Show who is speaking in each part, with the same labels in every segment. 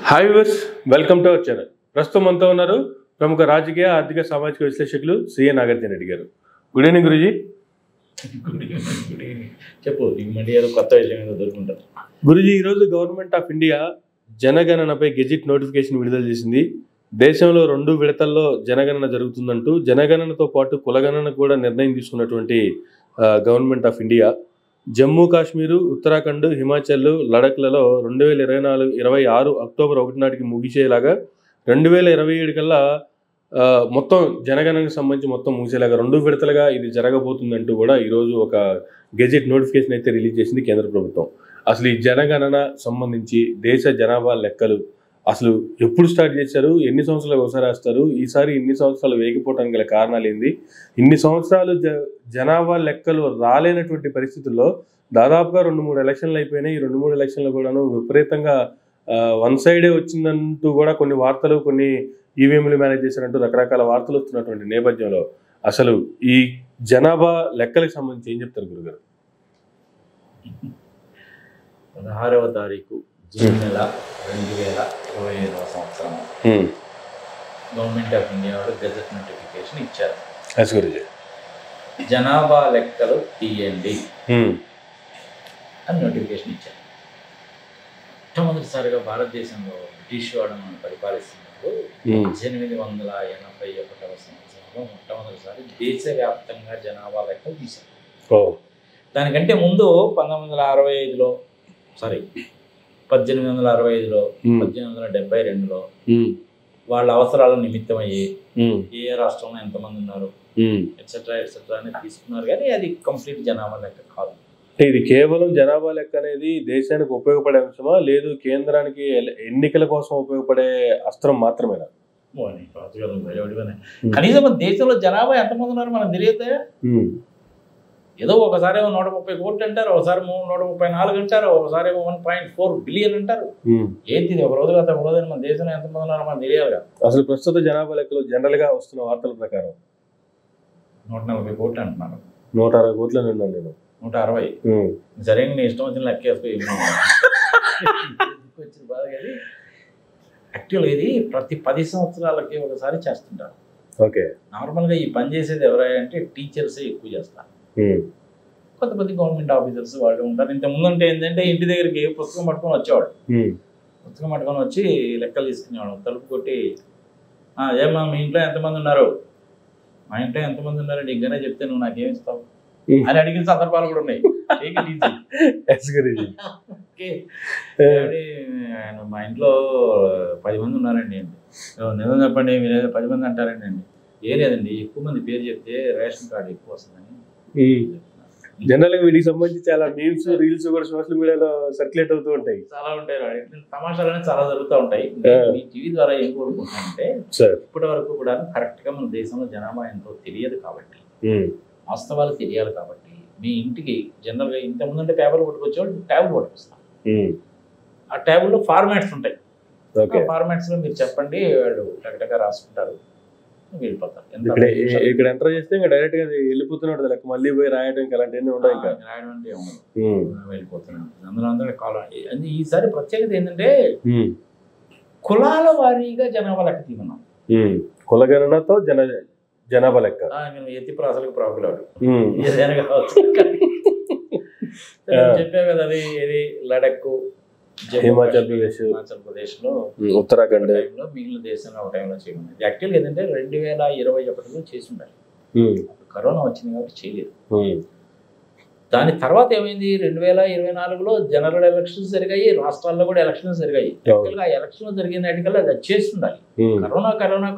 Speaker 1: Hi viewers, welcome to our channel. ప్రస్తుతం మనతో ఉన్నారు ప్రముఖ రాజకీయ ఆర్థిక సామాజిక విశ్లేషకులు సిఏ నాగార్జున రెడ్డి గారు. గుడ్ ఈవినింగ్ గురూజీ.
Speaker 2: చెప్పు, కొత్త విషయం ఏదో దొరుకుంటారు.
Speaker 1: గురూజీ, ఈరోజు గవర్నమెంట్ ఆఫ్ ఇండియా జనగణనపై గెజిట్ నోటిఫికేషన్ విడుదల చేసింది. దేశంలో 2 విడతల్లో జనగణన జరుగుతుందంటూ జనగణనతో పాటు కులగణన కూడా నిర్ణయం తీసుకున్నటువంటి government of India Jammu Kashmir, Uttarakhand, Himachal, లడఖ్లలో 2026 అక్టోబర్ 1 నాటికి ముగిసేలాగా 2027 కల్లా మొత్తం జనగణనకు సంబంధించి మొత్తం ముగిసేలాగా 2 విడతలుగా ఇది జరగబోతుందంటూ కూడా ఈరోజు ఒక గెజిట్ నోటిఫికేషన్ అయితే రిలీజ్ చేసింది కేంద్ర ప్రభుత్వం. అసలు ఈ జనగణన సంబంధించి దేశ జనాభా లెక్కలు అసలు ఎప్పుడు స్టార్ట్ చేశారు, ఎన్ని సంవత్సరాలు ఒకసారి వేస్తారు, ఈసారి ఇన్ని సంవత్సరాలు వేగిపోవడానికి గల కారణాలు ఏంది, ఇన్ని సంవత్సరాలు జనాభా లెక్కలు రాలేనటువంటి పరిస్థితుల్లో దాదాపుగా 2-3 ఎలక్షన్లు అయిపోయినాయి. ఈ 2-3 ఎలక్షన్లు కూడాను విపరీతంగా వన్ సైడే వచ్చిందంటూ కూడా కొన్ని వార్తలు, కొన్ని ఈవీఎంలు మేనేజ్ చేశారంటూ రకరకాల వార్తలు వస్తున్నటువంటి నేపథ్యంలో అసలు ఈ జనాభా లెక్కలకు సంబంధించి ఏం చెప్తారు గురుగారు?
Speaker 2: 16వ తారీఖు జూన్ నెల 2025వ సంవత్సరం గవర్నమెంట్ ఆఫ్ ఇండియా వారు గెజెట్ నోటిఫికేషన్ ఇచ్చారు. జనాభా లెక్కలు తీయండి అని నోటిఫికేషన్ ఇచ్చారు. మొట్టమొదటిసారిగా భారతదేశంలో బ్రిటిష్ వాడు మనం పరిపాలిస్తున్నప్పుడు 1881వ సంవత్సరంలో మొట్టమొదటిసారి దేశవ్యాప్తంగా జనాభా లెక్కలు తీశారు. దానికంటే ముందు 1865లో 1872లో వాళ్ళ అవసరాల నిమిత్తం అయ్యి ఏ రాష్ట్రంలో ఎంతమంది ఉన్నారు ఎట్సెట్రా ఎట్సెట్రా అనేది తీసుకున్నారు. కానీ అది కంప్లీట్ జనాభా లెక్క కాదు.
Speaker 1: ఇది కేవలం జనాభా లెక్క అనేది దేశానికి ఉపయోగపడే అంశమా, లేదు కేంద్రానికి ఎన్నికల కోసం ఉపయోగపడే అస్త్రం మాత్రమేనా?
Speaker 2: కనీసం దేశంలో జనాభా ఎంతమంది ఉన్నారు మనకు తెలియదు. ఏదో ఒకసారి 130 కోట్లు అంటారు, ఒకసారి 134 అంటారు, ఒకసారి 1.4 బిలియన్ అంటారు. ఏంటి ఒక రోజు ఒక రోజు మన దేశంలో ఎంతమంది ఉన్నారో మనకు తెలియాలిగా.
Speaker 1: అసలు ప్రస్తుత జనాభా లెక్కలు జనరల్ గా వస్తున్న వార్తల ప్రకారం
Speaker 2: 140 కోట్లు అంటున్నారు.
Speaker 1: 160 కోట్లు ఉన్నాను నేను.
Speaker 2: 160 సరే, నీ ఇష్టం వచ్చిన లెక్కేసుకో. బాగా యాక్చువల్గా ఇది ప్రతి 10 సంవత్సరాలకి ఒకసారి చేస్తుంటారు.
Speaker 1: ఓకే,
Speaker 2: నార్మల్గా ఈ పని చేసేది ఎవరైనా అంటే టీచర్సే ఎక్కువ చేస్తారు. కొంతమంది గవర్నమెంట్ ఆఫీసర్స్ వాళ్ళు ఉంటారు. ఇంత ముందంటే ఏంటంటే ఇంటి దగ్గరికి పుస్తకం పట్టుకొని వచ్చేవాడు. పుస్తకం పట్టుకొని వచ్చి లెక్కలు తీసుకునేవాడు. తలుపు కొట్టి, ఏమన్నా మీ ఇంట్లో ఎంతమంది ఉన్నారు, మా ఇంట్లో ఎంతమంది ఉన్నారు నీకుగానే చెప్తే నువ్వు నాకేమి ఇస్తావు అని అడిగిన సందర్భాలు కూడా ఉన్నాయి. మా ఇంట్లో 10 మంది ఉన్నారండి అండి. నిజం చెప్పండి, మీరు 10 మంది అంటారండి అండి. ఏ లేదండి, ఎక్కువ మంది పేరు చెప్తే రేషన్ కార్డు ఎక్కువ వస్తుందని.
Speaker 1: జనరల్ గా వీటికి సంబంధించి చాలా మీమ్స్, రీల్స్ కూడా సోషల్ మీడియాలో సర్క్యులేట్ అవుతూ ఉంటాయి.
Speaker 2: చాలా ఉంటాయి, తమాషాలు అనేది చాలా జరుగుతూ ఉంటాయి. మీ టీవీ ద్వారా ఏం కోరుకుంటానంటే, ఇప్పటి వరకు కూడా కరెక్ట్ గా మన దేశంలో జనాభా ఎంతో తెలియదు కాబట్టి, వాస్తవాలు తెలియాలి కాబట్టి మీ ఇంటికి జనరల్ గా ఇంత ముందంటే పేపర్లు పట్టుకొచ్చేవాళ్ళు ట్యాబ్లు పట్టుకొస్తాం. ఆ ట్యాబుల్లో ఫార్మాట్స్ ఉంటాయి. ఫార్మాట్స్ లో మీరు చెప్పండి, వాళ్ళు టకటగా రాసుకుంటారు, వెళ్ళిపోతారు.
Speaker 1: ఇక్కడ ఎంటర్ చేస్తే ఇంకా డైరెక్ట్ గా వెళ్ళిపోతున్నాడు లెక్క, మళ్ళీ పోయి రాయడానికి అలాంటివన్నీ ఉండవు. ఇంకా
Speaker 2: రాయడం అంటే వెళ్ళిపోతున్నాడు. అందులో కాలం ఈసారి ప్రత్యేకత ఏంటంటే కులాల వారీగా జనాభా లెక్క తీయమన్నాం.
Speaker 1: కులగణనతో జనాభా లెక్క.
Speaker 2: ఎత్తి ప్రాసలకు ప్రాకులాడు చెప్పా కదా. అది ఇది లడక్,
Speaker 1: హిమాచల్ ప్రదేశ్ లో, ఉత్తరాఖండ్
Speaker 2: లో, మిగిలిన దేశంలో ఒక టైంలో చేయమని. యాక్చువల్గా ఏంటంటే 2021లో చేసి ఉండాలి. కరోనా వచ్చింది కాబట్టి చేయలేదు. దాని తర్వాత ఏమైంది, 2024లో జనరల్ ఎలక్షన్స్ జరిగాయి, రాష్ట్రాల్లో కూడా ఎలక్షన్స్ జరిగాయి. యాక్చువల్గా ఆ ఎలక్షన్ జరిగిన నాటికల్లా అది చేసి ఉండాలి.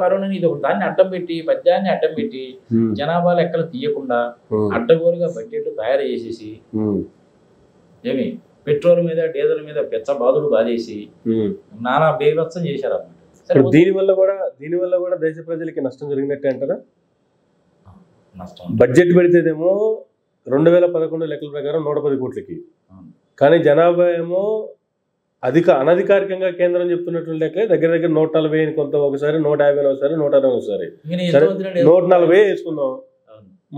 Speaker 2: కరోనా ఇది ఒక దాన్ని అడ్డం పెట్టి, పద్యాన్ని అడ్డం పెట్టి జనాభా లెక్కలు తీయకుండా అడ్డగోలుగా బడ్జెట్లు తయారు చేసేసి ఏమి పెట్రోల్ మీద, డీజిల్ మీద పెచ్చ బాధలు బాధేసి నానా బేగత్సం చేశారు అన్నమాట.
Speaker 1: దీనివల్ల కూడా దేశ ప్రజలకి నష్టం జరిగినట్టే అంటారా?
Speaker 2: నష్టం.
Speaker 1: బడ్జెట్ పెడితేనేమో 2011 లెక్కల ప్రకారం 110 కోట్లకి, కానీ జనాభా ఏమో అనధికారికంగా కేంద్రం చెప్తున్నటువంటి లెక్క దగ్గర 140, కొంత ఒకసారి 150, ఒకసారి 160, ఒకసారి 140 వేసుకుందాం.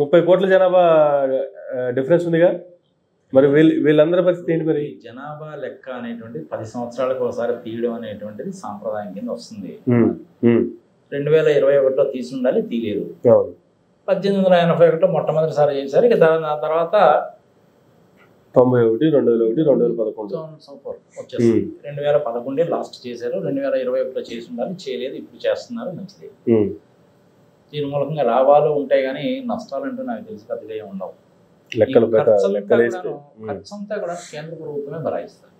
Speaker 1: 30 కోట్ల జనాభా డిఫరెన్స్ ఉందిగా. మరి వీళ్ళందరి పరిస్థితి ఏంటి మరి?
Speaker 2: జనాభా లెక్క అనేటువంటిది 10 సంవత్సరాలకు ఒకసారి తీయడం అనేటువంటిది సాంప్రదాయం కింద వస్తుంది. 2021లో తీసి ఉండాలి, తీయలేదు. 1881లో మొట్టమొదటిసారి చేశారు. ఇక దాని తర్వాత
Speaker 1: 91, 2001, 2011
Speaker 2: వచ్చేస్తుంది. 2011 లాస్ట్ చేశారు. 2021లో చేసి ఉండాలి, చేయలేదు. ఇప్పుడు చేస్తున్నారు, మంచిది. దీని మూలకంగా లాభాలు ఉంటాయి కానీ నష్టాలు అంటూ నాకు తెలిసి పెద్దగా ఏమి ఉండవు. ఖర్చంతా కూడా కేంద్ర ప్రభుత్వమే భరాయిస్తారు.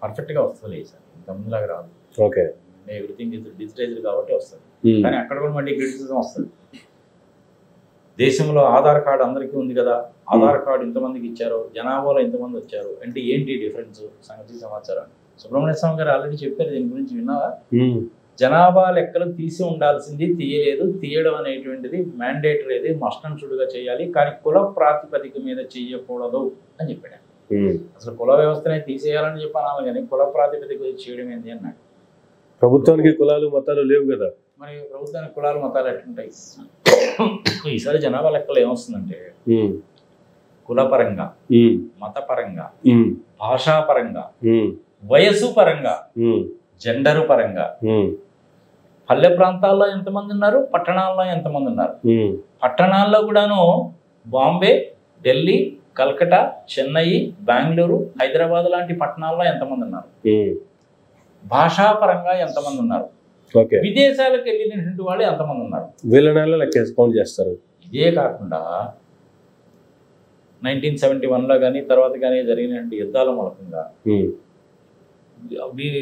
Speaker 2: పర్ఫెక్ట్ గా వస్తుంది సార్, ఇంత ముందులాగా రాదు. ఎవ్రీథింగ్ ఇస్ డిజిటైజ్డ్ కాబట్టి వస్తుంది. కానీ అక్కడ కూడా మళ్ళీ క్రిటిసిజం వస్తుంది. దేశంలో ఆధార్ కార్డు అందరికీ ఉంది కదా, ఆధార్ కార్డు ఇంతమందికి ఇచ్చారు, జనాభాలో ఇంతమంది వచ్చారు అంటే ఏంటి డిఫరెన్స్ సంగతి సమాచారం. సుబ్రహ్మణ్య స్వామి గారు ఆల్రెడీ చెప్పారు, దీని గురించి విన్నావా? జనాభా లెక్కలు తీసి ఉండాల్సింది, తీయలేదు. తీయడం అనేటువంటిది మ్యాండేటరీ, అది మస్ట్ అండ్ షుడ్గా చేయాలి, కానీ కుల ప్రాతిపదిక మీద చెయ్యకూడదు అని చెప్పాడు. అసలు కుల వ్యవస్థనే తీసేయాలని చెప్పాను కానీ కుల ప్రాతిపదిక చేయడం ఏంటి అన్నాడు.
Speaker 1: ప్రభుత్వానికి కులాలు మతాలు లేవు కదా,
Speaker 2: మరి ప్రభుత్వానికి కులాలు మతాలు ఎట్లుంటాయి? ఈసారి జనాభా లెక్కలు ఏమొస్తుందంటే కులపరంగా, మతపరంగా, భాషాపరంగా, వయస్సు పరంగా, జెండరు పరంగా, పల్లె ప్రాంతాల్లో ఎంతమంది ఉన్నారు, పట్టణాల్లో ఎంతమంది ఉన్నారు. పట్టణాల్లో కూడాను బాంబే, ఢిల్లీ, కల్కటా, చెన్నై, బెంగళూరు, హైదరాబాద్ లాంటి పట్టణాల్లో ఎంతమంది ఉన్నారు. భాషాపరంగా ఎంతమంది ఉన్నారు. విదేశాలకు వెళ్ళినటువంటి వాళ్ళు ఎంతమంది ఉన్నారు.
Speaker 1: వీళ్ళ నెల లెక్క కౌంట్ చేస్తారు.
Speaker 2: ఇదే కాకుండా 1971లో కానీ తర్వాత కానీ జరిగినటువంటి యుద్ధాల మూలకంగా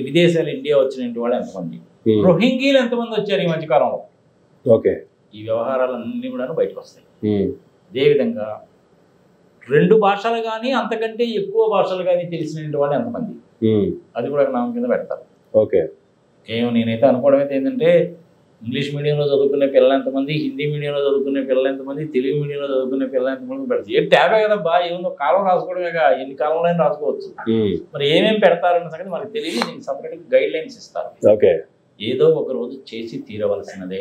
Speaker 2: విదేశాలు ఇండియా వచ్చినటువంటి వాళ్ళు ఎంతమంది, రోహింగ్యాలు ఎంతమంది వచ్చారు ఈ మధ్యకాలంలో. ఈ వ్యవహారాలన్నీ కూడా బయటకు వస్తాయి. అదేవిధంగా 2 భాషలు కానీ అంతకంటే ఎక్కువ భాషలు కానీ తెలిసినటువంటి వాళ్ళు ఎంతమంది, అది కూడా నామం కింద పెడతారు. కేవలం నేనైతే అనుకోవడం అయితే ఏంటంటే ఇంగ్లీష్ మీడియంలో చదువుకునే పిల్లలు ఎంతమంది, హిందీ మీడియంలో చదువుకునే పిల్లలు ఎంతమంది, తెలుగు మీడియంలో చదువుకునే పిల్లలు ఎంతమంది పెడతారు. ఏ ట్యాబే కదా బా, ఏముందో కాలం రాసుకోవడమేగా, ఎన్ని కాలంలో రాసుకోవచ్చు. మరి ఏమేమి పెడతారన్న సంగతి మనకు తెలియదు. దీనికి సపరేట్ గైడ్ లైన్స్ ఇస్తారు. ఏదో ఒక రోజు చేసి తీరవలసినదే.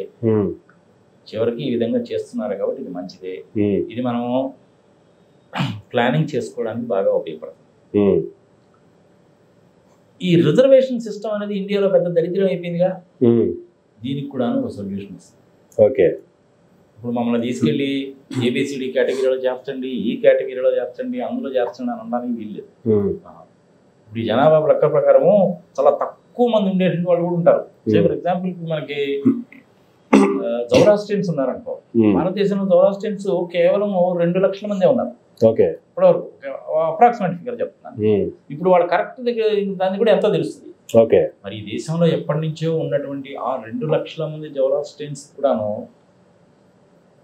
Speaker 2: చివరికి ఈ విధంగా చేస్తున్నారు కాబట్టి ఇది మంచిదే. ఇది మనము ప్లానింగ్ చేసుకోవడానికి బాగా ఉపయోగపడుతుంది. ఈ రిజర్వేషన్ సిస్టమ్ అనేది ఇండియాలో పెద్ద దరిద్రం అయిపోయిందిగా, దీనికి కూడా ఒక సొల్యూషన్ ఇస్తుంది. ఇప్పుడు మమ్మల్ని తీసుకెళ్ళి ఏబిసిడి కేటగిరీలో చేర్చండి, ఈ కేటగిరీలో చేర్చండి, అందులో చేర్చండి అని అనడానికి వీల్లేదు. ఇప్పుడు ఈ జనాభా లెక్క ప్రకారము చాలా తక్కువ మంది ఉండేటువంటి వాళ్ళు కూడా ఉంటారు. ఫర్ ఎగ్జాంపుల్ ఇప్పుడు మనకి జౌరాస్ట్రియన్స్ ఉన్నారనుకో, భారతదేశంలో జౌరాస్ట్రియన్స్ కేవలం 2 లక్షల మందే ఉన్నారు ఇప్పటివరకు, అప్రాక్సిమేట్ ఫిగర్ చెప్తున్నాను. ఇప్పుడు వాళ్ళు కరెక్ట్ దగ్గర దాన్ని కూడా ఎంతో తెలుస్తుంది. మరి ఈ దేశంలో ఎప్పటి నుంచో ఉన్నటువంటి ఆ 2 లక్షల మంది జౌరాస్ట్రియన్స్ కూడాను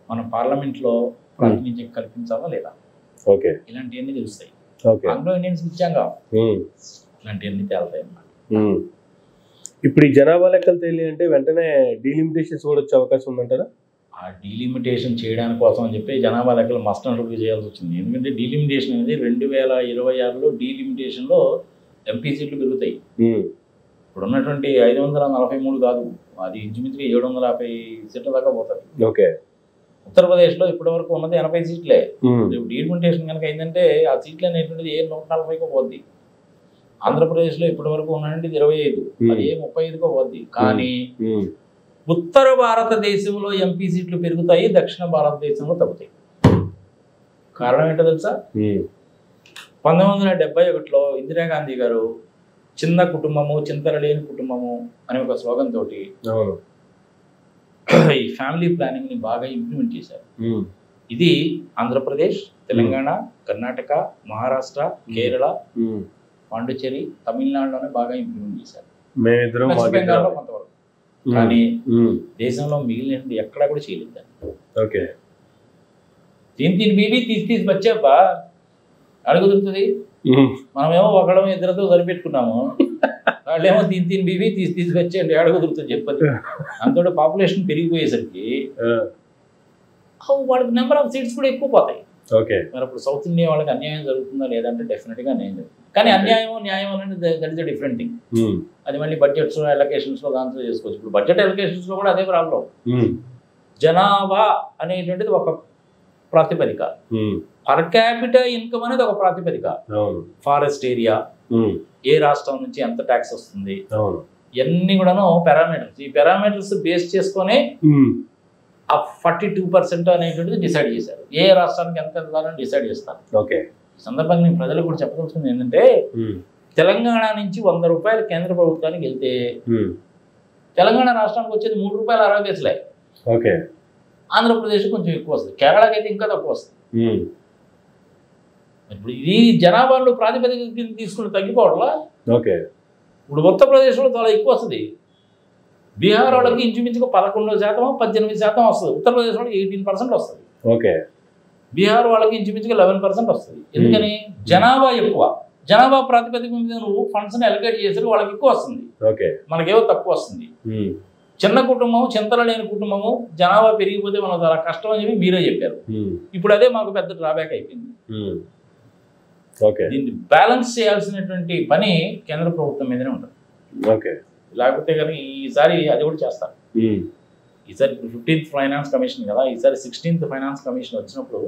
Speaker 2: మన పార్లమెంట్ లో ప్రాతినిధ్యం కల్పించాలా లేదా, ఇలాంటివన్నీ తెలుస్తాయి. ఆంగ్లో ఇండియన్స్ ఇచ్చాంగా, ఇలాంటివన్నీ తేలుతాయి అన్నమాట.
Speaker 1: ఇప్పుడు ఈ జనాభా లెక్కలు తెలియాలంటే వెంటనే డీలిమిటేషన్స్ కూడా వచ్చే అవకాశం ఉందంటారా?
Speaker 2: ఆ డీలిమిటేషన్ చేయడానికి కోసం అని చెప్పి జనాభా లెక్కలు మస్ట్ అండ్ షుడ్గా చేయాల్సి వచ్చింది. ఎందుకంటే డీలిమిటేషన్ అనేది 2026లో డీలిమిటేషన్లో ఎంపీ సీట్లు పెరుగుతాయి. ఇప్పుడు ఉన్నటువంటి 543 కాదు, అది ఇంచుమించుగా 750 సీట్ల దాకా పోతుంది. ఉత్తరప్రదేశ్లో ఇప్పటి వరకు ఉన్నది 80 సీట్లే. డీలిమిటేషన్ కనుక ఏంటంటే ఆ సీట్లు అనేటువంటిది 140కో పోద్ది. ఆంధ్రప్రదేశ్లో ఇప్పటి వరకు ఉన్నది 25, అది 35కో పోద్ది. కానీ ఉత్తర భారతదేశంలో ఎంపీ సీట్లు పెరుగుతాయి, దక్షిణ భారతదేశంలో తగ్గుతాయి. కారణం ఏంటో తెలుసా? 1971లో ఇందిరాగాంధీ గారు చిన్న కుటుంబము చింతన లేని కుటుంబము అనే ఒక స్లోగన్ తోటి ఈ ఫ్యామిలీ ప్లానింగ్ ని బాగా ఇంప్లిమెంట్ చేశారు. ఇది ఆంధ్రప్రదేశ్, తెలంగాణ, కర్ణాటక, మహారాష్ట్ర, కేరళ, పాండిచ్చేరి, తమిళనాడులోనే బాగా ఇంప్లిమెంట్ చేశారు. వెస్ట్ బెంగాల్లో కొంతవరకు, కానీ దేశంలో మిగిలిన ఎక్కడా కూడా చేయలేదు. దీని బీబీ తీసి వచ్చాబ్బా అడుగుతుంది. మనమేమో ఒకళ్ళమో ఇద్దరితో సరిపెట్టుకున్నాము, వాళ్ళేమో దీని బీబీ తీసి వచ్చేయండి అడుగుతుంది చెప్పదు. అంతటా పాపులేషన్ పెరిగిపోయేసరికి వాళ్ళకి నెంబర్ ఆఫ్ సీట్స్ కూడా ఎక్కువ పోతాయి. మరి అప్పుడు సౌత్ ఇండియా వాళ్ళకి అన్యాయం జరుగుతుందా లేదంటే డెఫినెట్గా అన్యాయం జరుగుతుంది. కానీ అన్యాయం న్యాయం అనేది that is a different thing. అది మళ్ళీ బడ్జెట్స్ ఎలకేషన్స్ లో దాంట్లో చేసుకోవచ్చు. ఇప్పుడు బడ్జెట్ ఎలకేషన్స్ లో కూడా అదే ప్రాబ్లం. జనాభా అనేటువంటిది ఒక ప్రాతిపదిక, పర్ క్యాపిటల్ ఇన్కమ్ అనేది ఒక ప్రాతిపదిక, ఫారెస్ట్ ఏరియా, ఏ రాష్ట్రం నుంచి ఎంత ట్యాక్స్ వస్తుంది, ఇవన్నీ కూడాను పారామీటర్స్. ఈ పారామీటర్స్ బేస్ చేసుకొని ఆ 42% అనేటువంటిది డిసైడ్ చేశారు. ఏ రాష్ట్రానికి ఎంత ఇవ్వాలని డిసైడ్ చేస్తారు. ఈ సందర్భంగా నేను ప్రజలకు కూడా చెప్పదలుచుకుంది ఏంటంటే, తెలంగాణ నుంచి 100 రూపాయలు కేంద్ర ప్రభుత్వానికి వెళ్తే తెలంగాణ రాష్ట్రానికి వచ్చేది ₹3.60. ఆంధ్రప్రదేశ్ కొంచెం ఎక్కువ వస్తుంది, కేరళకి అయితే ఇంకా తక్కువ వస్తుంది. ఇప్పుడు ఇది జనాభాలో ప్రాతిపదిక తీసుకుని తగ్గిపోవడంలా. ఇప్పుడు ఉత్తరప్రదేశ్లో చాలా ఎక్కువ వస్తుంది, బీహార్ వాళ్ళకి ఇంచుమించుగా 11%, 18% వస్తుంది, ఉత్తరప్రదేశ్ వాళ్ళకి 18% వస్తుంది, బీహార్ వాళ్ళకి ఇంచుమించుగా 11% వస్తుంది. ఎందుకని? జనాభా ఎక్కువ, జనాభా ప్రాతిపదిక మీద నువ్వు ఫండ్స్ని అలొకేట్ చేసి వాళ్ళకి ఎక్కువ వస్తుంది, మనకేమో తక్కువ వస్తుంది. చిన్న కుటుంబం, చింతలు లేని కుటుంబము, జనాభా పెరిగిపోతే మనం చాలా కష్టం అని చెప్పి మీరే చెప్పారు. ఇప్పుడు అదే మాకు పెద్ద డ్రాబ్యాక్ అయిపోయింది. దీన్ని బ్యాలెన్స్ చేయాల్సినటువంటి పని కేంద్ర ప్రభుత్వం మీదనే ఉంటుంది. లేకపోతే కానీ ఈసారి అది కూడా చేస్తారు. ఈసారి 15th ఫైనాన్స్ కమిషన్ కదా, ఈసారి 16th ఫైనాన్స్ కమిషన్ వచ్చినప్పుడు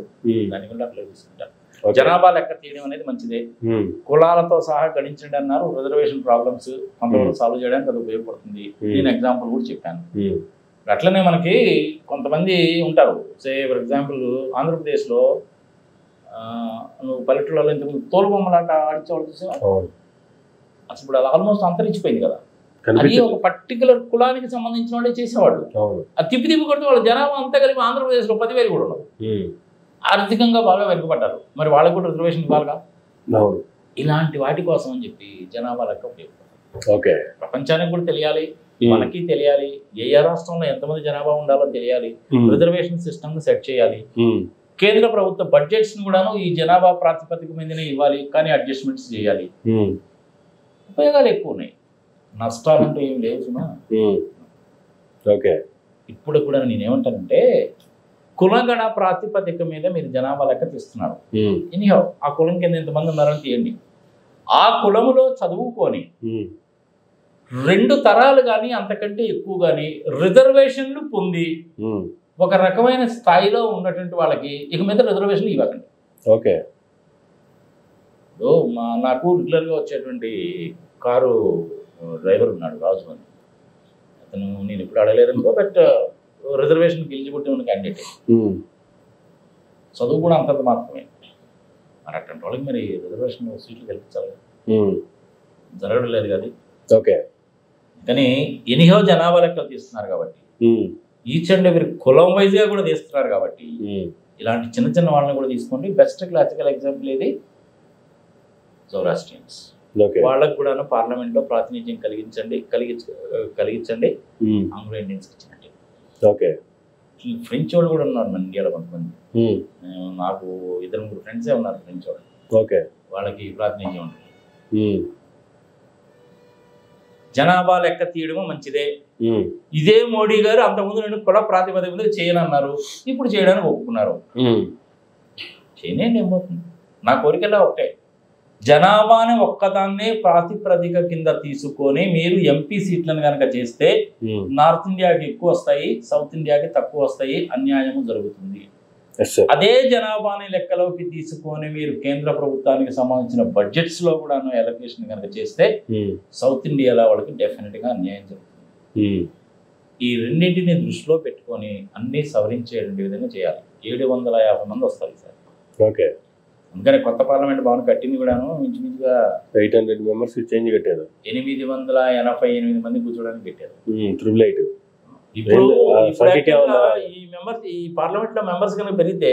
Speaker 2: దాని కూడా అట్లా తీసుకుంటారు. జనాభా లెక్క తీయడం అనేది మంచిదే, కులాలతో సహా గణించండి అన్నారు. రిజర్వేషన్ ప్రాబ్లమ్స్ కొంతవరకు సాల్వ్ చేయడానికి అది ఉపయోగపడుతుంది. నేను ఎగ్జాంపుల్ కూడా చెప్పాను. అట్లనే మనకి కొంతమంది ఉంటారు, సే ఫర్ ఎగ్జాంపుల్ ఆంధ్రప్రదేశ్లో నువ్వు పల్లెటూళ్ళలో ఇంతకు తోలుబొమ్మలాట ఆడించేవాళ్ళు చూసావా? అసలు ఇప్పుడు అది ఆల్మోస్ట్ అంతరించిపోయింది కదా. అది ఒక పర్టికులర్ కులానికి సంబంధించిన వాళ్ళే చేసేవాళ్ళు. అది తిప్పి కొడితే వాళ్ళ జనాభా అంతా కలిపి ఆంధ్రప్రదేశ్లో 10,000 కూడా ఉండవు. ఆర్థికంగా బాగా వెనుకబడ్డారు, మరి వాళ్ళకు కూడా రిజర్వేషన్ ఇవ్వాలిగా. ఇలాంటి వాటి కోసం అని చెప్పి జనాభా లెక్క ఉపయోగపడుతుంది. ప్రపంచానికి కూడా తెలియాలి, మనకి తెలియాలి, ఏ రాష్ట్రంలో ఎంతమంది జనాభా ఉండాలో తెలియాలి, రిజర్వేషన్ సిస్టమ్ సెట్ చేయాలి. కేంద్ర ప్రభుత్వ బడ్జెట్స్ కూడాను ఈ జనాభా ప్రాతిపదిక మీదనే ఇవ్వాలి, కానీ అడ్జస్ట్మెంట్స్ చేయాలి. ఉపయోగాలు ఎక్కువ ఉన్నాయి, నష్టాలంటూ ఏం లేవు సుమా. ఇప్పుడు కూడా నేనేమంటానంటే, కులగణ ప్రాతిపదిక మీద మీరు జనాభా లెక్క తీస్తున్నారు. ఎనీహౌ ఆ కులం కింద ఎంతమంది ఉన్నారని తీయండి. ఆ కులములో చదువుకొని 2 తరాలు కానీ అంతకంటే ఎక్కువ కానీ రిజర్వేషన్లు పొంది ఒక రకమైన స్థాయిలో ఉన్నటువంటి వాళ్ళకి ఇక మీద రిజర్వేషన్లు ఇవ్వకండి. నాకు రెగ్యులర్గా వచ్చేటువంటి కారు డ్రైవర్ ఉన్నాడు, రాజు అని. అతను నేను ఇప్పుడు అడగలేదనుకో, బట్ రిజర్వేషన్కి ఎలిజిబిలిటీ ఉన్న క్యాండిడేట్, చదువు కూడా అంతంత మాత్రమే. మరి అటువంటి వాళ్ళకి మరి రిజర్వేషన్ సీట్లు కల్పించాలి, జరగడం లేదు కదా. కానీ ఎనీహో జనాభా లెక్కలు తీస్తున్నారు కాబట్టి, ఈచ్ అండ్ ఎవరి కులం వైజ్గా కూడా తీస్తున్నారు కాబట్టి, ఇలాంటి చిన్న చిన్న వాళ్ళని కూడా తీసుకోండి. బెస్ట్ క్లాసికల్ ఎగ్జాంపుల్ ఇది జౌరాస్ట్రియన్స్. వాళ్ళకు కూడా పార్లమెంట్లో ప్రాతినిధ్యం కలిగించండి ఆంగ్లో ఇండియన్స్కి ఇచ్చినట్టు. ఫ్రెంచ్ వాళ్ళు కూడా ఉన్నారు మన ఇండియాలో కొంతమంది. నాకు 2-3 ఫ్రెండ్సే ఉన్నారు ఫ్రెంచ్ వాళ్ళు, వాళ్ళకి ప్రాతినిధ్యం ఉంటుంది. జనాభా లెక్క తీయడము మంచిదే. ఇదే మోడీ గారు అంతకుముందు నేను కుల ప్రాతిపదిక మీద చేయనన్నారు, ఇప్పుడు చేయడానికి ఒప్పుకున్నారు. చేయనండి, ఏమవుతుంది? నా కోరికలా ఒకటే, జనాభాని ఒక్కదాన్నే ప్రాతిపదిక కింద తీసుకొని మీరు ఎంపీ సీట్లను కనుక చేస్తే నార్త్ ఇండియాకి ఎక్కువ వస్తాయి, సౌత్ ఇండియాకి తక్కువ వస్తాయి, అన్యాయము జరుగుతుంది. అదే జనాభాని లెక్కలోకి తీసుకొని మీరు కేంద్ర ప్రభుత్వానికి సంబంధించిన బడ్జెట్స్ లో కూడా అలొకేషన్ కనుక చేస్తే సౌత్ ఇండియాలో వాళ్ళకి డెఫినెట్ గా అన్యాయం జరుగుతుంది. ఈ రెండింటిని దృష్టిలో పెట్టుకొని అన్ని సవరించే విధంగా చేయాలి. 750 మంది వస్తారు సార్. అందుకని కొత్త పార్లమెంట్ భవన్ కట్టింది కూడాను ఇంచుమించుగా
Speaker 1: 800 మెంబర్స్ చేంజ్ కట్టారు.
Speaker 2: 888 మంది కూర్చోడానికి పెట్టారు. ఇప్పుడు ఈ పార్లమెంట్ లో మెంబర్స్ కనుక పెరిగితే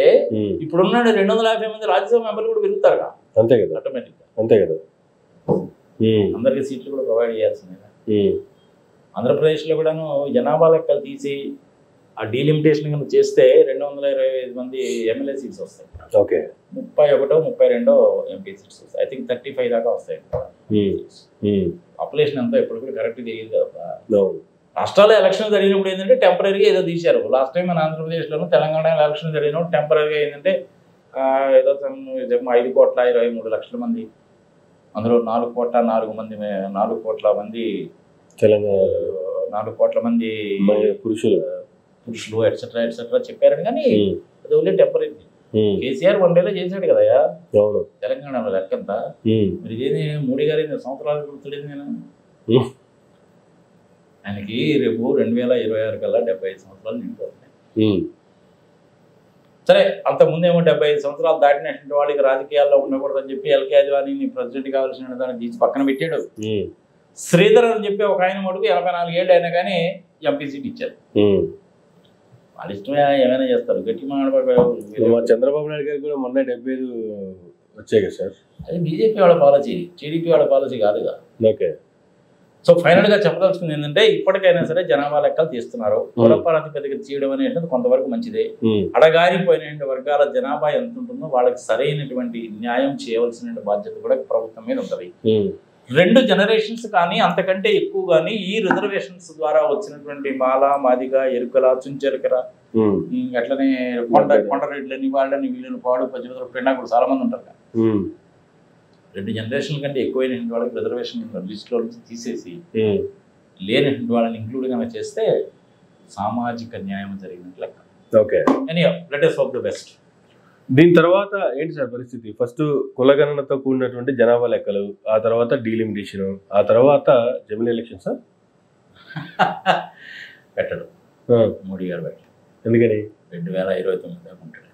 Speaker 2: ఇప్పుడున్న 250 మంది రాజ్యసభ మెంబర్లు కూడా పెరుగుతారు.
Speaker 1: అంతే కదా, ఆటోమేటిక్ గా. అంతే కదా,
Speaker 2: అందరికి సీట్లు కూడా ప్రొవైడ్ చేయాల్సిందే. ఆంధ్రప్రదేశ్లో కూడాను జనాభా లెక్కలు తీసి ఆ డీలిమిటేషన్ కనుక చేస్తే 225 మంది ఎమ్మెల్యే సీట్స్ వస్తాయి. 31, 32 ఎంపీ సీట్స్ వస్తాయి. ఐ థింక్ 35 దాకా వస్తాయి. పాపులేషన్ అంతా ఎప్పుడు కూడా కరెక్ట్ తెలియదు కదా. రాష్ట్రాల్లో ఎలక్షన్ జరిగినప్పుడు ఏంటంటే టెంపరీగా ఏదో తీశారు. లాస్ట్ టైం మన ఆంధ్రప్రదేశ్లోనూ తెలంగాణలో ఎలక్షన్ జరిగినప్పుడు టెంపరీగా ఏంటంటే ఏదో 5,23,00,000 మంది, అందులో 4,04 మంది తెలంగాణ, 4 కోట్ల మంది పురుషులు ఎట్సెట్రా చెప్పారని. కానీ అది ఓన్లీ టెంపరీ. కేసీఆర్ 1 డేలో చేశాడు కదా
Speaker 1: అవును.
Speaker 2: తెలంగాణలో లెక్కంతా. మరి ఇదేంది మోడీ గారు 8 సంవత్సరాలు గుర్తులేదు నేను. ఆయనకి రేపు 2026 కల్లా 75 సంవత్సరాలు నిండిపోతున్నాయి. సరే, అంతకుముందేమో 75 సంవత్సరాలు దాటినటువంటి వాళ్ళకి రాజకీయాల్లో ఉండకూడదని చెప్పి ఎల్కే అద్వానీని ప్రెసిడెంట్ కావాల్సిన దాన్ని తీసి పక్కన పెట్టాడు. శ్రీధర్ అని చెప్పి ఒక ఆయన మటుకు 84 ఏళ్ళు అయినా కానీ ఎంపీ సీట్ ఇచ్చారు. వాళ్ళ ఇష్టమే, ఏమైనా చేస్తారు. గట్టి మాట్లాడబోయారు.
Speaker 1: చంద్రబాబు నాయుడు గారికి కూడా మొన్న 75 వచ్చాయి కదా సార్.
Speaker 2: అది బీజేపీ వాళ్ళ పాలసీ, టీడీపీ వాళ్ళ పాలసీ కాదుగా.
Speaker 1: ఓకే.
Speaker 2: సో ఫైనల్గా చెప్పదలుచుకుంది ఏంటంటే, ఇప్పటికైనా సరే జనాభా లెక్కలు తీస్తున్నారు. కుల ప్రాతిపదిక తీయడం అనేది కొంతవరకు మంచిదే. అడగారిపోయిన వర్గాల జనాభా ఎంత ఉంటుందో వాళ్ళకి సరైనటువంటి న్యాయం చేయవలసిన బాధ్యత కూడా ప్రభుత్వం మీద ఉంటుంది. 2 జనరేషన్స్ కానీ అంతకంటే ఎక్కువ కానీ ఈ రిజర్వేషన్స్ ద్వారా వచ్చినటువంటి మాల, మాదిగ, ఎరుకల, చుంచెరుకర, అట్లనే కొండరెడ్లని, వాళ్ళని, వీళ్ళని, పాడు, పచ్చిమిత్ర, పెండా కూడా చాలా మంది ఉంటారు. 2 జనరేషన్ల కంటే ఎక్కువైన వాళ్ళకి రిజర్వేషన్ లిస్టులో నుంచి తీసేసి లేనటువంటి వాళ్ళని ఇంక్లూడ్ కనుక చేస్తే సామాజిక న్యాయం జరిగినట్లు లెక్క.
Speaker 1: Okay.
Speaker 2: Let us hope the best.
Speaker 1: దీని తర్వాత ఏంటి సార్ పరిస్థితి? ఫస్ట్ కులగణనతో కూడినటువంటి జనాభా లెక్కలు, ఆ తర్వాత డీలిమిటేషన్, ఆ తర్వాత జమిలీ ఎలక్షన్ సార్
Speaker 2: పెట్టడు మోడీ గారు. పెట్టడు.
Speaker 1: ఎందుకని?
Speaker 2: 2029 దాకా ఉంటాడు.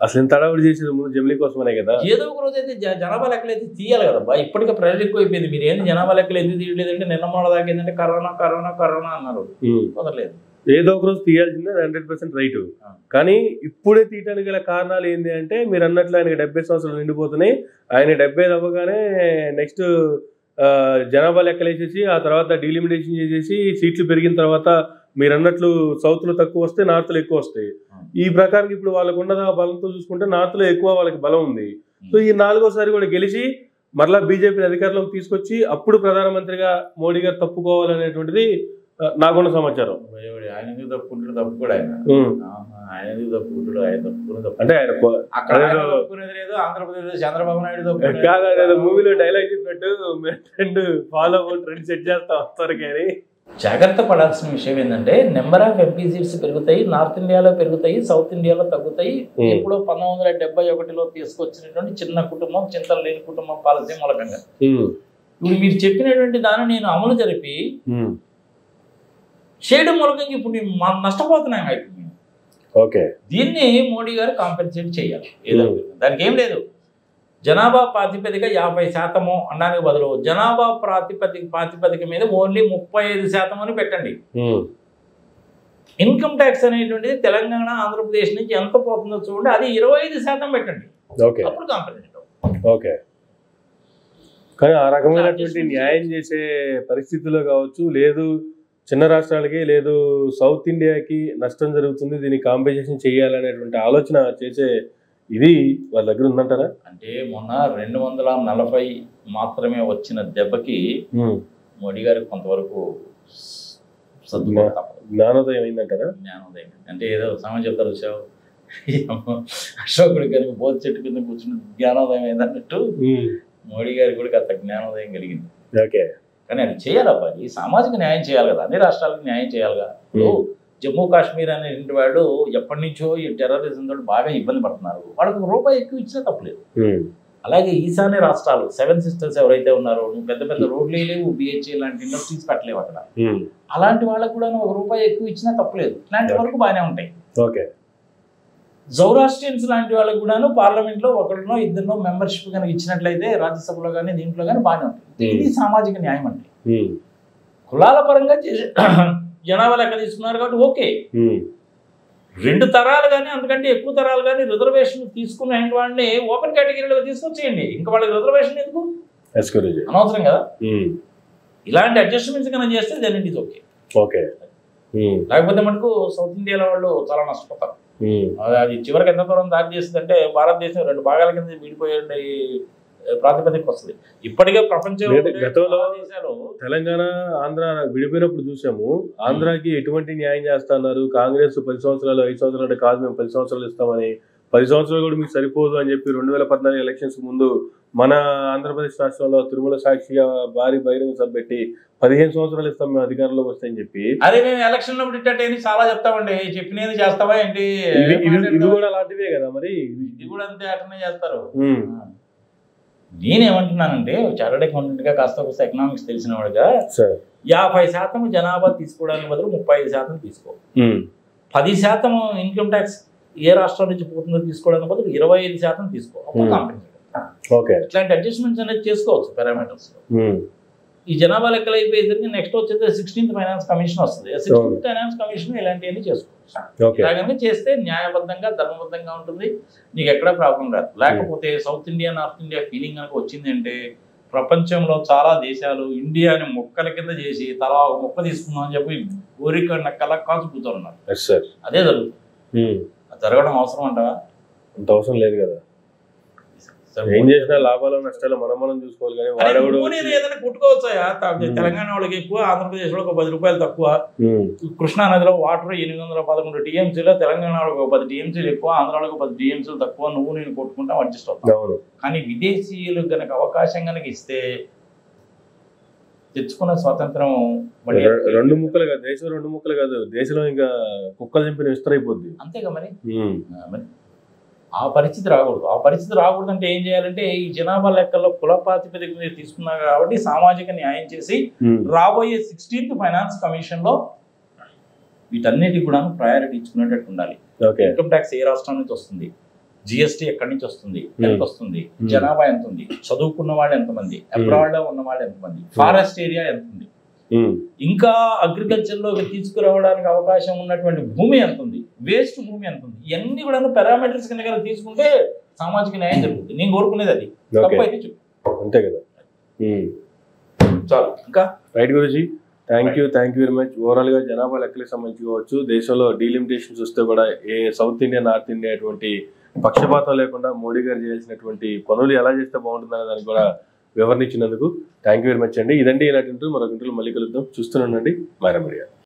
Speaker 1: అసలు ఎంత తడబడి చేసేది ముందు జమిలీ కోసమనే కదా.
Speaker 2: ఏదో ఒక రోజు అయితే జనాభా లెక్కలు అయితే తీయాలి కదా. ఇప్పటికే ప్రజలు ఎక్కువ అయిపోయింది. మీరు ఏంటి జనాభా లెక్కలు ఎందుకు తీయలేదంటే, నిన్న మొన్న దాకా ఏంటంటే కరోనా కరోనా కరోనా అన్నారు, కుదరలేదు.
Speaker 1: ఏదో ఒక రోజు తీయాల్సిందే, 100% రైట్. కానీ ఇప్పుడే తీయడానికి గల కారణాలు ఏంటి అంటే, మీరు అన్నట్లు ఆయనకి 70 సంవత్సరాలు నిండిపోతున్నాయి. ఆయన 70 అవ్వగానే నెక్స్ట్ జనాభా లెక్కలు వేసేసి, ఆ తర్వాత డీలిమిటేషన్ చేసేసి, సీట్లు పెరిగిన తర్వాత మీరు అన్నట్లు సౌత్లో తక్కువ వస్తే నార్త్లో ఎక్కువ వస్తాయి. ఈ ప్రకారం ఇప్పుడు వాళ్ళకు ఉన్న బలంతో చూసుకుంటే నార్త్లో ఎక్కువ వాళ్ళకి బలం ఉంది. సో ఈ 4వ సారి కూడా గెలిచి మరలా బీజేపీని అధికారంలోకి తీసుకొచ్చి అప్పుడు ప్రధానమంత్రిగా మోడీ గారు తప్పుకోవాలనేటువంటిది నాకున్న సమాచారం.
Speaker 2: ఆయన ఎందుకు తప్పుకుంటాడు? తప్పు కూడా ఆయన ఎందుకు తప్పుకుంటాడు? ఆయన తప్పుకునే
Speaker 1: అంటే ఆయన
Speaker 2: తప్పుకునేది లేదు. ఆంధ్రప్రదేశ్ చంద్రబాబు నాయుడు
Speaker 1: కాదు, మూవీలో డైలాగ్ చెప్పినట్టు ట్రెండ్ ఫాలో ట్రెండ్ సెట్ చేస్తా వస్తారు. కానీ
Speaker 2: జాగ్రత్త పడాల్సిన విషయం ఏంటంటే, నెంబర్ ఆఫ్ ఎంపీ సీట్స్ పెరుగుతాయి, నార్త్ ఇండియాలో పెరుగుతాయి, సౌత్ ఇండియాలో తగ్గుతాయి. ఇప్పుడు 1971లో తీసుకొచ్చినటువంటి చిన్న కుటుంబం, చింతలు లేని కుటుంబం పాలసీ మూలకంగా ఇప్పుడు మీరు చెప్పినటువంటి దాన్ని నేను అమలు జరిపి చేయడం మూలకంగా ఇప్పుడు నష్టపోతున్నాం అయిపోయింది.
Speaker 1: ఓకే.
Speaker 2: దీన్ని మోడీ గారు కాంపెన్సేట్ చేయాలి. ఏదో దానికి ఏం లేదు. జనాభా ప్రాతిపదిక 50% అనడానికి బదులు జనాభా ప్రాతిపదిక మీద ఓన్లీ 35% అని పెట్టండి. ఇన్కమ్ ట్యాక్స్ అనేటువంటిది తెలంగాణ, ఆంధ్రప్రదేశ్ నుంచి ఎంత పోతుందో చూడండి, అది 25% పెట్టండి. అప్పుడు కాంపెన్సేట్.
Speaker 1: ఓకే. కానీ ఆ రకమైనటువంటి న్యాయం చేసే పరిస్థితుల్లో కావచ్చు, లేదు చిన్న రాష్ట్రాలకి, లేదు సౌత్ ఇండియాకి నష్టం జరుగుతుంది, దీన్ని కాంపెన్సేషన్ చేయాలనేటువంటి ఆలోచన చేసే ఇది వాళ్ళ దగ్గర ఉందంటారా?
Speaker 2: అంటే మొన్న 240 మాత్రమే వచ్చిన దెబ్బకి మోడీ గారికి కొంతవరకు
Speaker 1: జ్ఞానోదయం అయిందంటారా?
Speaker 2: జ్ఞానోదయం అంటే ఏదో సమయం చెప్తారు, వచ్చావు అశోకుడి గారికి బోధ చెట్టు కింద కూర్చుని జ్ఞానోదయం అయిందన్నట్టు మోడీ గారికి కూడా అంత జ్ఞానోదయం కలిగింది.
Speaker 1: ఓకే.
Speaker 2: కానీ అది చేయాలబ్బా, ఈ సామాజిక న్యాయం చేయాలి కదా, అన్ని రాష్ట్రాలకు న్యాయం చేయాలిగా. జమ్మూ కాశ్మీర్ అనేటువంటి వాడు ఎప్పటి నుంచో ఈ టెర్రరిజం తోటి బాగా ఇబ్బంది పడుతున్నారు. వాళ్ళకి ₹1 ఎక్కువ ఇచ్చినా తప్పలేదు. అలాగే ఈశాన్య రాష్ట్రాలు 7 సిస్టర్స్ ఎవరైతే ఉన్నారో, పెద్ద పెద్ద రోడ్లు లేవు, బిహెచ్ఏ లాంటి ఇండస్ట్రీస్ పెట్టలేవు అక్కడ. అలాంటి వాళ్ళకు కూడా ₹1 ఎక్కువ ఇచ్చినా తప్పలేదు. ఇలాంటి వరకు బాగానే ఉంటాయి.
Speaker 1: ఓకే.
Speaker 2: జౌరాస్ట్రియన్స్ లాంటి వాళ్ళకి కూడాను పార్లమెంట్లో 1 2 మెంబర్షిప్ కనుక ఇచ్చినట్లయితే రాజ్యసభలో కానీ దీంట్లో కానీ బాగానే ఉంటుంది. ఇది సామాజిక న్యాయం అంటే. కులాల పరంగా చేసే జనాభా లెక్క తీసుకున్నారు కాబట్టి ఓకే. 2 తరాలు కానీ అంతకంటే ఎక్కువ తరాలు కానీ రిజర్వేషన్ తీసుకున్న వాళ్ళని ఓపెన్ కేటగిరీలో తీసుకొచ్చేయండి. ఇంకా వాళ్ళకి రిజర్వేషన్ ఎందుకు? అనవసరం కదా. ఇలాంటి అడ్జస్ట్మెంట్స్ కనుక చేస్తే then it is okay.
Speaker 1: Okay.
Speaker 2: లేకపోతే మనకు సౌత్ ఇండియాలో వాళ్ళు చాలా నష్టపోతారు. అది చివరికి ఎంత దూరం దారి చేస్తుందంటే, భారతదేశం 2 భాగాల కింద విడిపోయే ప్రాతిపదిక వస్తుంది. ఇప్పటికే ప్రపంచం
Speaker 1: గతంలో తెలంగాణ, ఆంధ్ర విడిపోయినప్పుడు చూసాము, ఆంధ్రాకి ఎటువంటి న్యాయం చేస్తున్నారు. కాంగ్రెస్ 10 సంవత్సరాలు 5 సంవత్సరాలు కాదు, మేము 10 సంవత్సరాలు ఇస్తామని 10 సంవత్సరాలు కూడా మీకు సరిపోదు అని చెప్పి 2014 ఎలక్షన్స్ ముందు మన ఆంధ్రప్రదేశ్ రాష్ట్రంలో తిరుమల సాక్షిగా భారీ బహిరంగ సభ పెట్టి 15 సంవత్సరాలు ఇస్తాం మేము అధికారంలోకి వస్తాయని చెప్పి,
Speaker 2: అదే మేము ఎలక్షన్ లో పెట్టేది చాలా చెప్తామండి, చెప్పినది చేస్తావా ఏంటి?
Speaker 1: ఇది కూడా అలాంటివే కదా మరి,
Speaker 2: ఇది కూడా అంతే అటనే చేస్తారు. నేనేమంటున్నానంటే చార్టర్డ్ అకౌంటెంట్ గా కాస్త ఎకనామిక్స్ తెలిసిన వాడుగా 50% జనాభా తీసుకోవడానికి బదులు 35% తీసుకో, 10% ఇన్కమ్ ట్యాక్స్ ఏ రాష్ట్రం నుంచి పోతుందో తీసుకోవడానికి బదులు 25% తీసుకో. ఇట్లాంటి అడ్జస్ట్మెంట్స్ అనేది చేసుకోవచ్చు పారామీటర్స్ లో. ఈ జనాభా లెక్కలు అయిపోయేసరికి నెక్స్ట్ వచ్చేది 16th ఫైనాన్స్ కమిషన్ వస్తుంది. 16th ఫైనాన్స్ కమిషన్ ఇలాంటివన్నీ చేసుకోవచ్చు. ఇలాగనే చేస్తే న్యాయబద్ధంగా ధర్మబద్ధంగా ఉంటుంది, నీకు ఎక్కడా ప్రాబ్లం రాదు. లేకపోతే south India north India feeling కనుక వచ్చిందంటే ప్రపంచంలో చాలా దేశాలు ఇండియాని మొక్కల కింద చేసి తలా మొక్క తీసుకుందాం అని చెప్పి కోరిక నక్కలా కాచుకుతున్నారు. అదే జరుగుతుంది. జరగడం అవసరం అంటావా?
Speaker 1: అంత అవసరం లేదు కదా. ఏం చేసినా లాభాలు నష్టాలు మనం చూసుకోవాలి. కానీ వాడెవడు
Speaker 2: ఏదైనా కుట్టుకోవచ్చా? తెలంగాణ వాళ్ళకి ఎక్కువ, ఆంధ్రప్రదేశ్ లో ఒక 10 రూపాయలు తక్కువ. కృష్ణా నదిలో వాటర్ 811 టీఎంసీలో, తెలంగాణ వాళ్ళకి ఒక 10 టీఎంసీలు ఎక్కువ, ఆంధ్రాలకు 10 టీఎంసీలు తక్కువ. నువ్వు నేను కొట్టుకుంటాం, అడ్జస్ట్ అవుతావు. కానీ విదేశీయులకు గనక అవకాశం కనుక ఇస్తే తెచ్చుకున్న స్వాతంత్రం
Speaker 1: రెండు ముక్కలు కాదు, దేశం 2 ముక్కలు కాదు, దేశంలో ఇంకా కుక్కలు చింపిన విస్తరైపోద్ది.
Speaker 2: అంతేగా మరి. ఆ పరిస్థితి రాకూడదు. ఆ పరిస్థితి రాకూడదు అంటే ఏం చేయాలంటే ఈ జనాభా లెక్కల్లో కుల ప్రాతిపదిక మీద తీసుకున్నారు కాబట్టి సామాజిక న్యాయం చేసి రాబోయే 16th ఫైనాన్స్ కమిషన్ లో వీటన్నిటికి కూడా ప్రయారిటీ ఇచ్చుకునేటట్టు ఉండాలి. ఇన్కమ్ ట్యాక్స్ ఏ రాష్ట్రం నుంచి వస్తుంది, జిఎస్టీ ఎక్కడి నుంచి వస్తుంది, ఎంత వస్తుంది, జనాభా ఎంత ఉంది, చదువుకున్న వాళ్ళు ఎంతమంది, అబ్రాడ్ లో ఉన్న వాళ్ళు ఎంతమంది, ఫారెస్ట్ ఏరియా ఎంత ఉంది, ఇంకా అగ్రికల్చర్ లో తీసుకురావడానికి అవకాశం ఉన్నటువంటి భూమి ఎంత ఉంది, వేస్ట్ భూమి ఎంత ఉంది, ఇవన్నీ కూడా పారామీటర్స్ కింద తీసుకుంటే సామాజిక న్యాయం జరుగుతుంది. నేను కోరుకునేది అది. తప్పైతే చెప్పు,
Speaker 1: అంతే కదా.
Speaker 2: చాలు. ఇంకా
Speaker 1: right Guruji, thank you very much. Overall గా జనాభా లెక్కలకు సంబంధించి కావచ్చు, దేశంలో డీలిమిటేషన్స్ వస్తే కూడా ఏ సౌత్ ఇండియా నార్త్ ఇండియా అటువంటి పక్షపాతం లేకుండా మోడీ గారు చేయాల్సినటువంటి పనులు ఎలా చేస్తే బాగుంటుందనే దానికి కూడా వివరణ ఇచ్చినందుకు థ్యాంక్ యూ వెరీ మచ్ అండి. ఇదండి ఈనాటి ఇంటర్వ్యూ. మరొక ఇంటర్వ్యూలో మళ్ళీ కలుద్దాం. చూస్తూనే ఉండండి మైరా మీడియా.